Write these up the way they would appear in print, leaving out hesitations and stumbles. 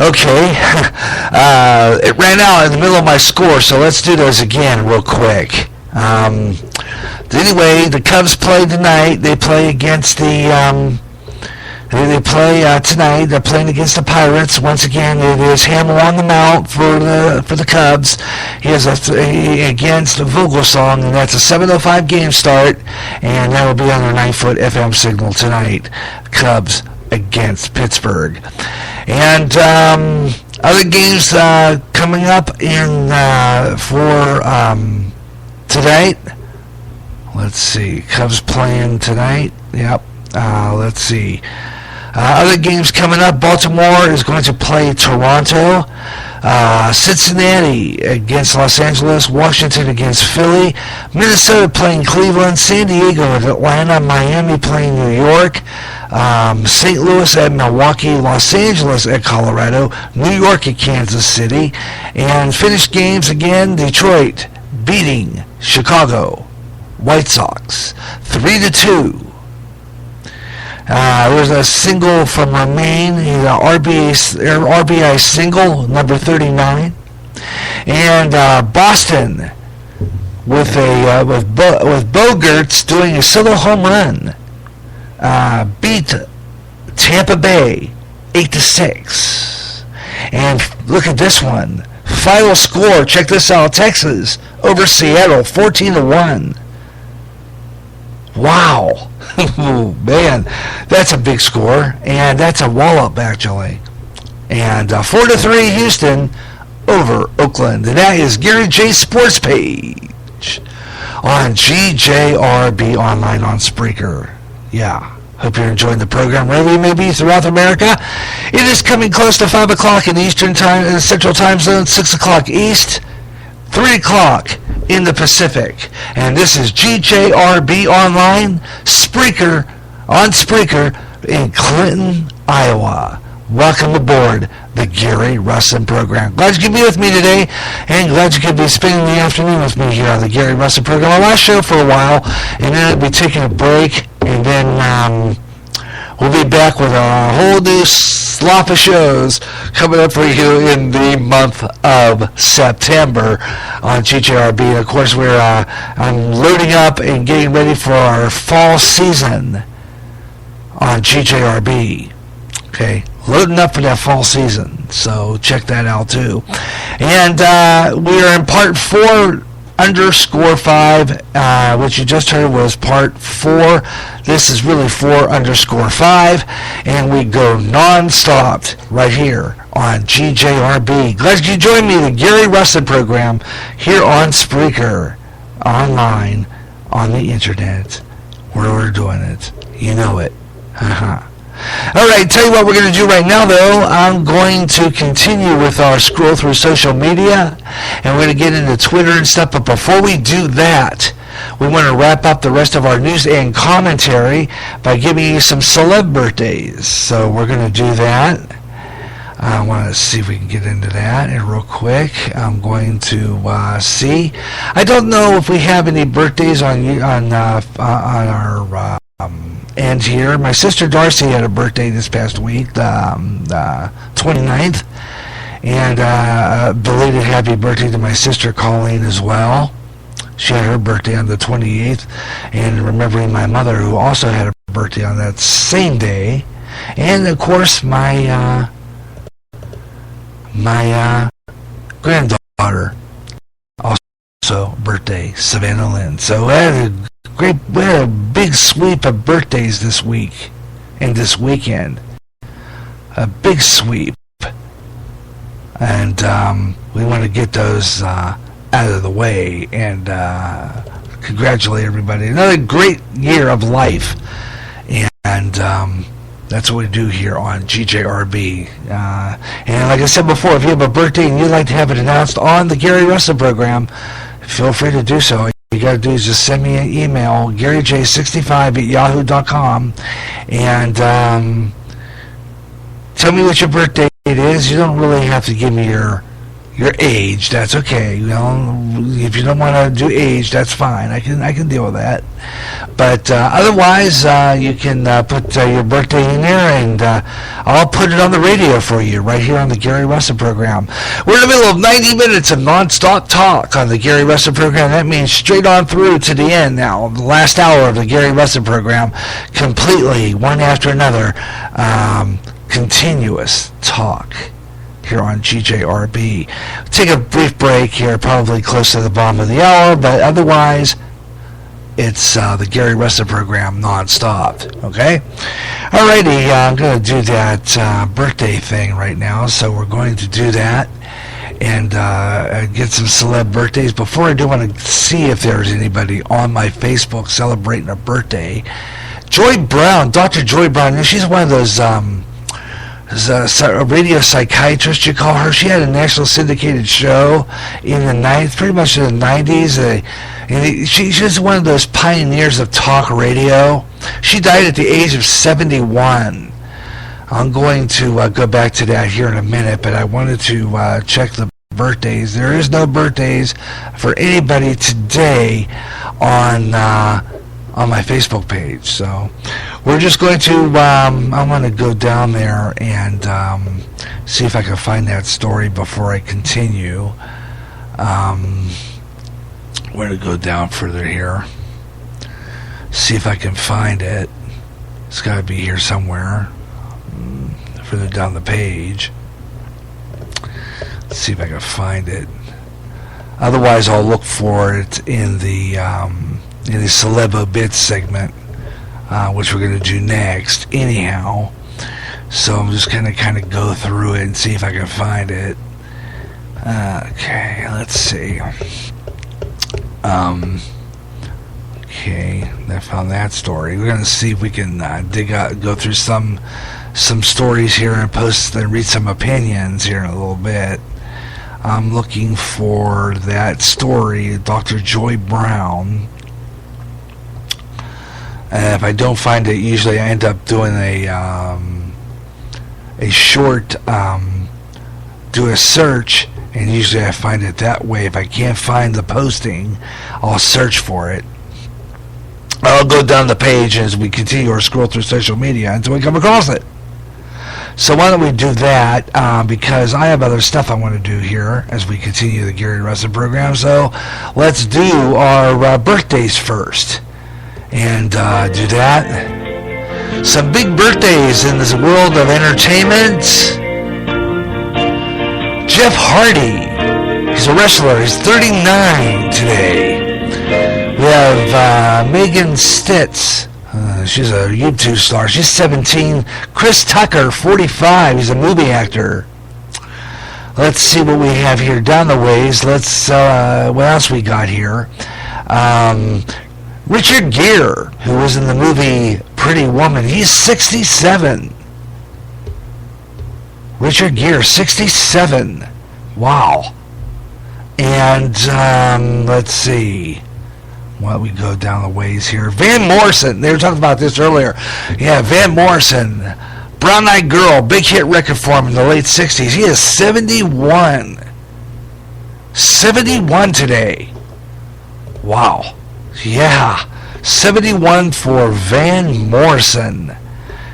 Okay. It ran out in the middle of my score, so let's do those again real quick. Anyway, the Cubs play tonight. They play against the... They play tonight. They're playing against the Pirates. Once again, it is Hammer on the mount for the Cubs. He is against Vogelsong, and that's a 7:05 game start, and that will be on their 9-foot FM signal tonight. Cubs against Pittsburgh. And other games coming up in for tonight. Let's see. Cubs playing tonight. Yep. Let's see. Other games coming up. Baltimore is going to play Toronto. Cincinnati against Los Angeles. Washington against Philly. Minnesota playing Cleveland. San Diego at Atlanta. Miami playing New York. St. Louis at Milwaukee. Los Angeles at Colorado. New York at Kansas City. And finished games again. Detroit beating Chicago White Sox 3-2. There was a single from Romaine, RBI single, number 39. And Boston with Bogaerts doing a solo home run, beat Tampa Bay 8-6. And look at this one. Final score, check this out, Texas over Seattle 14-1. Wow. Man, that's a big score, and that's a wallop actually. And 4-3 Houston over Oakland. And that is Gary J's sports page on GJRB online on Spreaker. Yeah. Hope you're enjoying the program wherever you may be throughout America. It is coming close to 5 o'clock in the Eastern Time, in the Central Time Zone, 6 o'clock East, 3 o'clock in the Pacific. And this is GJRB Online, Spreaker, on Spreaker in Clinton, Iowa. Welcome aboard the Gary Russen program. Glad you could be with me today, and glad you could be spending the afternoon with me here on the Gary Russen program. Our last show for a while, and then we'll be taking a break, and then we'll be back with a whole new slop of shows coming up for you in the month of September on GJRB. And of course, I'm loading up and getting ready for our fall season on GJRB. Okay, loading up for that fall season, so check that out too. And we are in part 4_5, which you just heard was part 4. This is really 4_5, and we go non-stop right here on GJRB. Glad you joined me, the Gary Russen program, here on Spreaker, online, on the internet, where we're doing it. You know it. All right, tell you what we're going to do right now, though. I'm going to continue with our scroll through social media, and we're going to get into Twitter and stuff. But before we do that, we want to wrap up the rest of our news and commentary by giving you some celeb birthdays. So we're going to do that. I want to see if we can get into that real quick. I'm going to see. I don't know if we have any birthdays on our end here. My sister Darcy had a birthday this past week, the 29th, and belated happy birthday to my sister Colleen as well. She had her birthday on the 28th, and remembering my mother, who also had a birthday on that same day, and of course my granddaughter also birthday, Savannah Lynn. So we had a big sweep of birthdays this week and this weekend. A big sweep. And we want to get those out of the way and congratulate everybody. Another great year of life. And that's what we do here on GJRB. And like I said before, if you have a birthday and you'd like to have it announced on the Gary Russen program, feel free to do so. You got to do is just send me an email, GaryJ65@yahoo.com, and tell me what your birthday is. You don't really have to give me your your age, that's okay. You know, if you don't want to do age, that's fine. I can deal with that. But otherwise, you can put your birthday in there, and I'll put it on the radio for you right here on the Gary Russen program. We're in the middle of 90 minutes of nonstop talk on the Gary Russen program. That means straight on through to the end now, the last hour of the Gary Russen program, completely one after another, continuous talk here on GJRB. Take a brief break here, probably close to the bottom of the hour, but otherwise, it's the Gary Russen program non-stop, okay? Alrighty, I'm going to do that birthday thing right now, so we're going to do that and get some celeb birthdays. Before I do want to see if there's anybody on my Facebook celebrating a birthday. Joy Brown, Dr. Joy Brown, she's one of those a radio psychiatrist, you call her. She had a national syndicated show in the 90s, pretty much in the 90s. She's one of those pioneers of talk radio. She died at the age of 71. I'm going to go back to that here in a minute, but I wanted to check the birthdays. There is no birthdays for anybody today on my Facebook page. So we're just going to, I'm going to go down there and see if I can find that story before I continue. We're going to go down further here, see if I can find it. It's got to be here somewhere, further down the page. Let's see if I can find it. Otherwise, I'll look for it in the Celeb Bits segment, which we're going to do next anyhow. So I'm just going to kind of go through it and see if I can find it. Okay, let's see. Okay, I found that story. We're going to see if we can go through some stories here and post and read some opinions here in a little bit. I'm looking for that story, Dr. Joy Brown. And if I don't find it, usually I end up doing a short, do a search, and usually I find it that way. If I can't find the posting, I'll search for it. I'll go down the page as we continue or scroll through social media until we come across it. So why don't we do that, because I have other stuff I want to do here as we continue the Gary Russen program. So let's do our birthdays first. And do that. Some big birthdays in this world of entertainment. Jeff Hardy. He's a wrestler. He's 39 today. We have Megan Stitz. She's a YouTube star. She's 17. Chris Tucker, 45. He's a movie actor. Let's see what we have here down the ways. Let's, what else we got here? Richard Gere, who was in the movie Pretty Woman, he's 67. Richard Gere, 67. Wow. And let's see. Well, we go down the ways here. Van Morrison, they were talking about this earlier. Yeah, Van Morrison, Brown Eyed Girl, big hit record for him in the late 60s. He is 71. 71 today. Wow. Yeah, 71 for Van Morrison.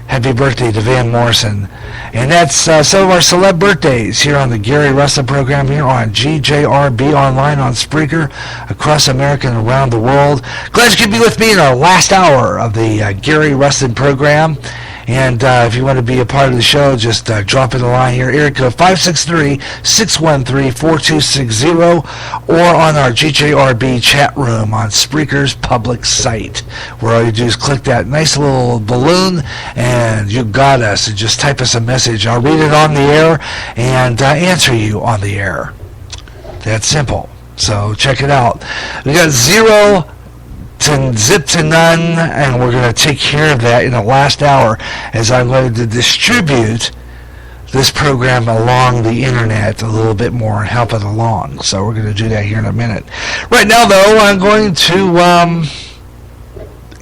Happy birthday to Van Morrison. And that's some of our celeb birthdays here on the Gary Russen program here on GJRB online on Spreaker across America and around the world. Glad you could be with me in our last hour of the Gary Russen program. And if you want to be a part of the show, just drop in the line here, area code 563-613-4260, or on our GJRB chat room on Spreaker's public site, where all you do is click that nice little balloon, and you got us, and just type us a message. I'll read it on the air and answer you on the air. That's simple. So check it out. We got 0 to zip to none, and we're going to take care of that in the last hour as I'm going to distribute this program along the internet a little bit more and help it along. So we're going to do that here in a minute. Right now, though, I'm going to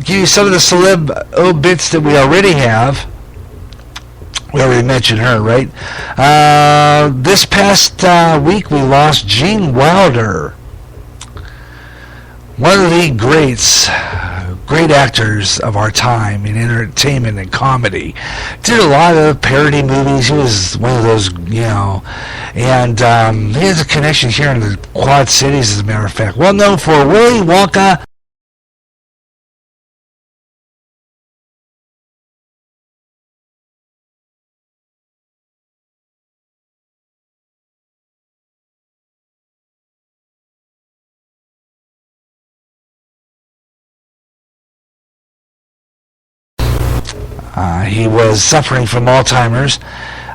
give you some of the celeb obits that we already have. We already mentioned her, right? This past week we lost Gene Wilder, one of the great actors of our time in entertainment and comedy. Did a lot of parody movies. He was one of those, and he has a connection here in the Quad Cities, as a matter of fact. Well known for Willy Wonka. He was suffering from Alzheimer's,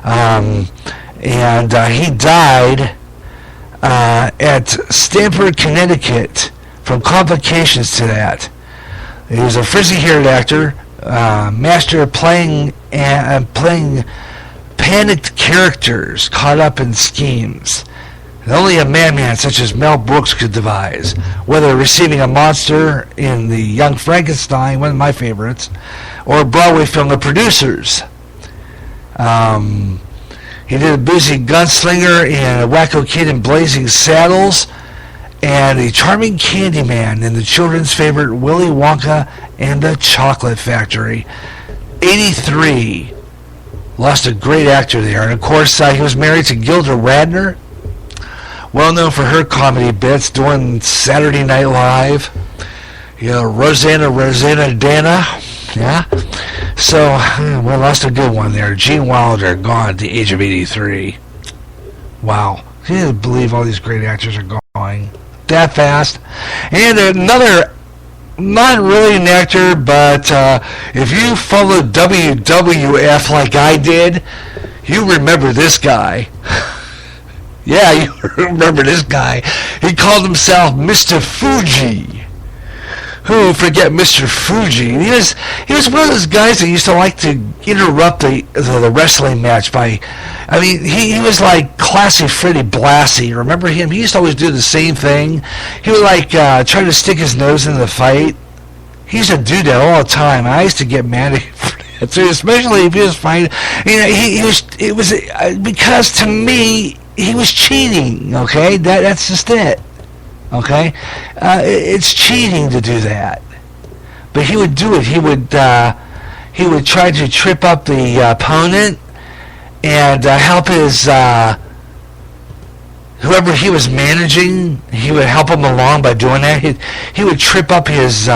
and he died at Stamford, Connecticut, from complications to that. He was a frizzy-haired actor, master of playing panicked characters caught up in schemes that only a madman such as Mel Brooks could devise, whether receiving a monster in The Young Frankenstein, one of my favorites, or a Broadway film, The Producers. He did a busy gunslinger in A Wacko Kid in Blazing Saddles, and a charming Candyman in the children's favorite Willy Wonka and the Chocolate Factory. 83. Lost a great actor there. And of course, he was married to Gilda Radner, well known for her comedy bits doing Saturday Night Live. Rosanna Dana. Yeah. So, we lost a good one there. Gene Wilder, gone at the age of 83. Wow. I can't believe all these great actors are going that fast. And another, not really an actor, but if you follow WWF like I did, you remember this guy. Yeah, you remember this guy. He called himself Mr. Fuji. Who forget Mr. Fuji? He was one of those guys that used to like to interrupt the wrestling match by, he was like classy Freddie Blassie. Remember him? He used to always do the same thing. He would try to stick his nose in the fight. He used to do that all the time. I used to get mad at him for that too, especially if he was fighting. Because to me, he was cheating, okay? That's just it, okay? It's cheating to do that. But he would do it. He would try to trip up the opponent and help his, whoever he was managing, he would help him along by doing that. He would trip up his,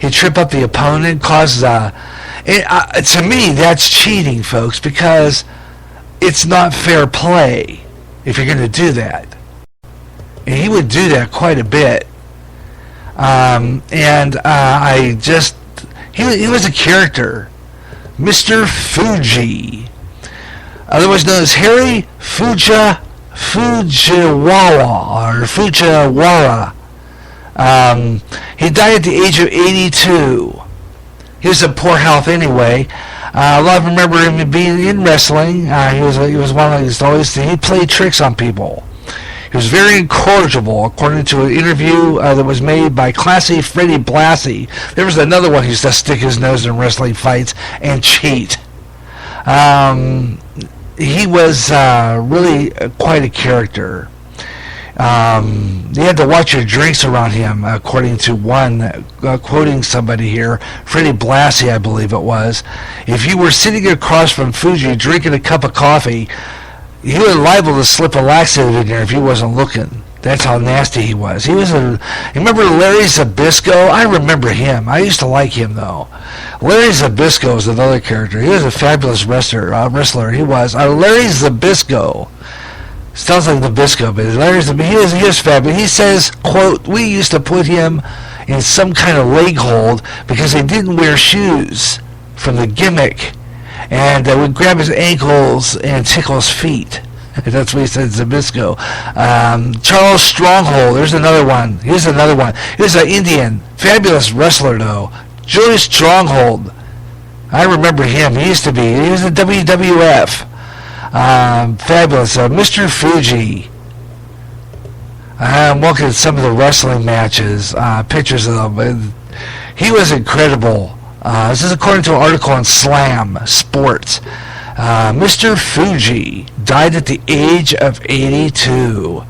he'd trip up the opponent, cause, to me, that's cheating, folks, because it's not fair play if you're going to do that. And he would do that quite a bit. He was a character. Mr. Fuji. Otherwise known as Harry Fujiwara. He died at the age of 82. He was in poor health anyway. A lot of them remember him being in wrestling. He was one of these always. He played tricks on people. He was very incorrigible, according to an interview that was made by classy Freddie Blassie. There was another one who used to stick his nose in wrestling fights and cheat. He was really quite a character. You had to watch your drinks around him, according to one, quoting somebody here, Freddie Blassie, I believe it was. If you were sitting across from Fuji drinking a cup of coffee, he was liable to slip a laxative in there if he wasn't looking. That's how nasty he was. You remember Larry Zbyszko? I remember him. I used to like him, though. Larry Zbyszko is another character. He was a fabulous wrestler. He was. Larry Zbyszko. Sounds like Nabisco, but he was fabulous. He says, quote, we used to put him in some kind of leg hold because he didn't wear shoes from the gimmick, and we'd grab his ankles and tickle his feet. That's what he said, Zbyszko. Charles Stronghold, there's another one. Here's another one. He was an Indian, fabulous wrestler, though. Joey Stronghold. I remember him. He was in WWF. Fabulous. Mr. Fuji. I'm looking at some of the wrestling matches, pictures of them. He was incredible. This is according to an article on Slam Sports. Mr. Fuji died at the age of 82.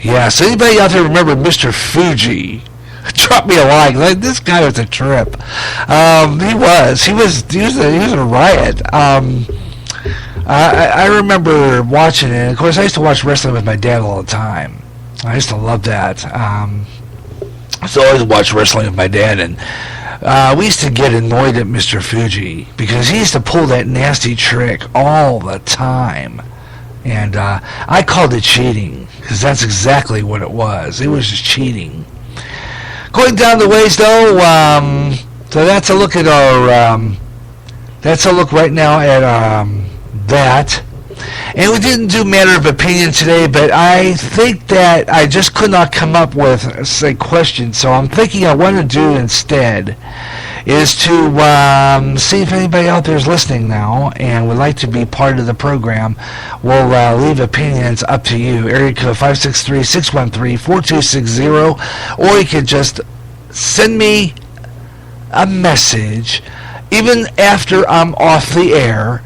Yeah, so anybody out there remember Mr. Fuji? Drop me a like. This guy was a trip. He was a riot. I remember watching it. Of course, I used to watch wrestling with my dad all the time. I used to love that. So I always watched wrestling with my dad, and we used to get annoyed at Mr. Fuji because he used to pull that nasty trick all the time. And I called it cheating because that's exactly what it was. It was just cheating. Going down the ways, though, so that's a look at our, that's a look right now at that. And we didn't do matter of opinion today, but I think that I just could not come up with a question. So I'm thinking I want to do instead is to see if anybody out there is listening now and would like to be part of the program. We'll leave opinions up to you. Area code 563-613-4260, or you could just send me a message even after I'm off the air.